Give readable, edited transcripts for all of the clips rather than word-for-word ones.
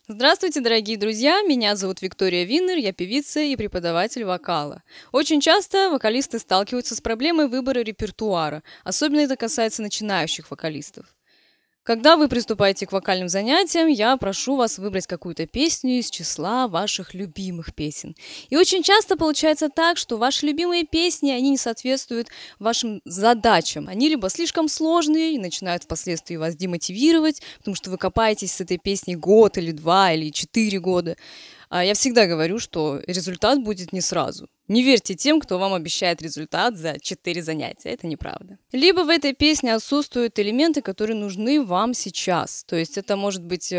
Здравствуйте, дорогие друзья! Меня зовут Виктория Виннер, я певица и преподаватель вокала. Очень часто вокалисты сталкиваются с проблемой выбора репертуара, особенно это касается начинающих вокалистов. Когда вы приступаете к вокальным занятиям, я прошу вас выбрать какую-то песню из числа ваших любимых песен. И очень часто получается так, что ваши любимые песни, они не соответствуют вашим задачам. Они либо слишком сложные и начинают впоследствии вас демотивировать, потому что вы копаетесь с этой песней год или 2 или 4 года. А я всегда говорю, что результат будет не сразу. Не верьте тем, кто вам обещает результат за 4 занятия. Это неправда. Либо в этой песне отсутствуют элементы, которые нужны вам сейчас. То есть это может быть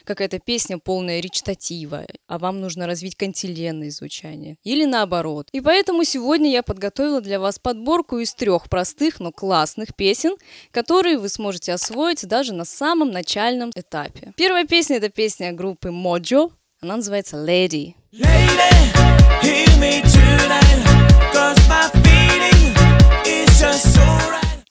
какая-то песня полная речитатива, а вам нужно развить кантиленное звучание. Или наоборот. И поэтому сегодня я подготовила для вас подборку из 3 простых, но классных песен, которые вы сможете освоить даже на самом начальном этапе. Первая песня — это песня группы Mojo. Она называется Lady.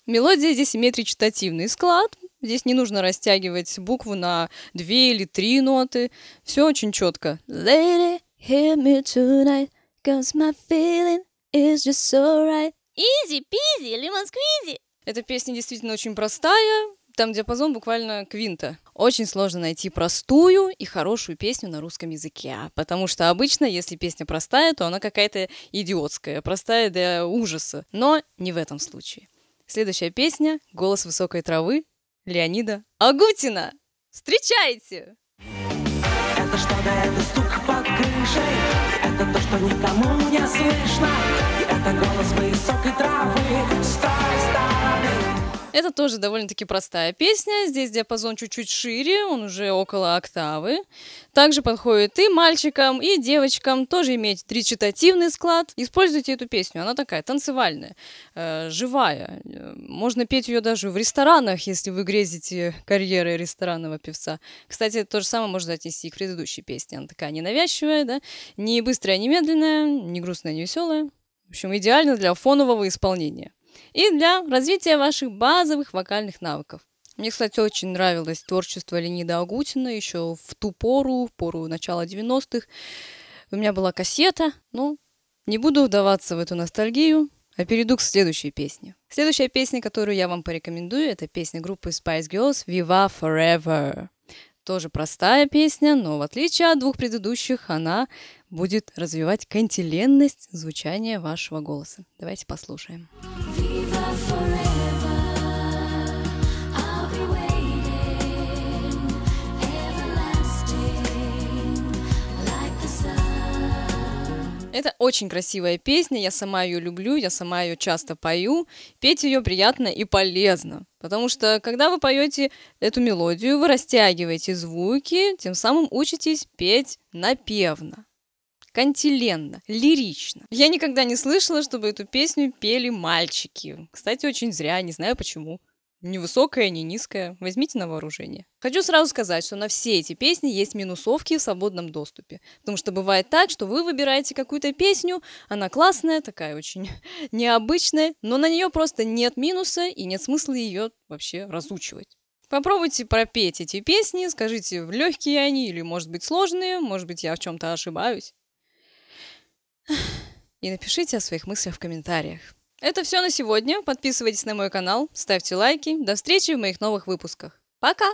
Мелодия здесь имеет речитативный склад. Здесь не нужно растягивать букву на 2 или 3 ноты. Все очень четко. Lady, hear me tonight, 'cause my feeling is just so right. Easy peasy, lemon squeezy. Эта песня действительно очень простая. Там диапазон буквально квинта. Очень сложно найти простую и хорошую песню на русском языке, потому что обычно, если песня простая, то она какая-то идиотская, простая до ужаса. Но не в этом случае. Следующая песня «Голос высокой травы» Леонида Агутина. Встречайте! Это что-то, это стук под крышей, это то, что никому не слышно, и это голос высокой травы с той стороны. Это тоже довольно-таки простая песня. Здесь диапазон чуть-чуть шире, он уже около октавы. Также подходит и мальчикам, и девочкам. Тоже имеет речитативный склад. Используйте эту песню, она такая танцевальная, живая. Можно петь ее даже в ресторанах, если вы грезите карьерой ресторанного певца. Кстати, то же самое можно отнести и к предыдущей песне. Она такая ненавязчивая, да? Не быстрая, не медленная, не грустная, не веселая. В общем, идеально для фонового исполнения. И для развития ваших базовых вокальных навыков. Мне, кстати, очень нравилось творчество Леонида Агутина еще в ту пору, в пору начала 90-х. У меня была кассета, но не буду вдаваться в эту ностальгию, а перейду к следующей песне. Следующая песня, которую я вам порекомендую, это песня группы Spice Girls «Viva Forever». Тоже простая песня, но в отличие от 2 предыдущих, она будет развивать кантиленность звучания вашего голоса. Давайте послушаем. Это очень красивая песня, я сама ее люблю, я сама ее часто пою. Петь ее приятно и полезно, потому что когда вы поете эту мелодию, вы растягиваете звуки, тем самым учитесь петь напевно, кантиленно, лирично. Я никогда не слышала, чтобы эту песню пели мальчики. Кстати, очень зря, не знаю почему. Ни высокая, ни низкая. Возьмите на вооружение. Хочу сразу сказать, что на все эти песни есть минусовки в свободном доступе. Потому что бывает так, что вы выбираете какую-то песню, она классная, такая очень необычная, но на нее просто нет минуса и нет смысла ее вообще разучивать. Попробуйте пропеть эти песни, скажите, легкие они или, может быть, сложные, может быть, я в чем-то ошибаюсь. И напишите о своих мыслях в комментариях. Это все на сегодня. Подписывайтесь на мой канал, ставьте лайки. До встречи в моих новых выпусках. Пока!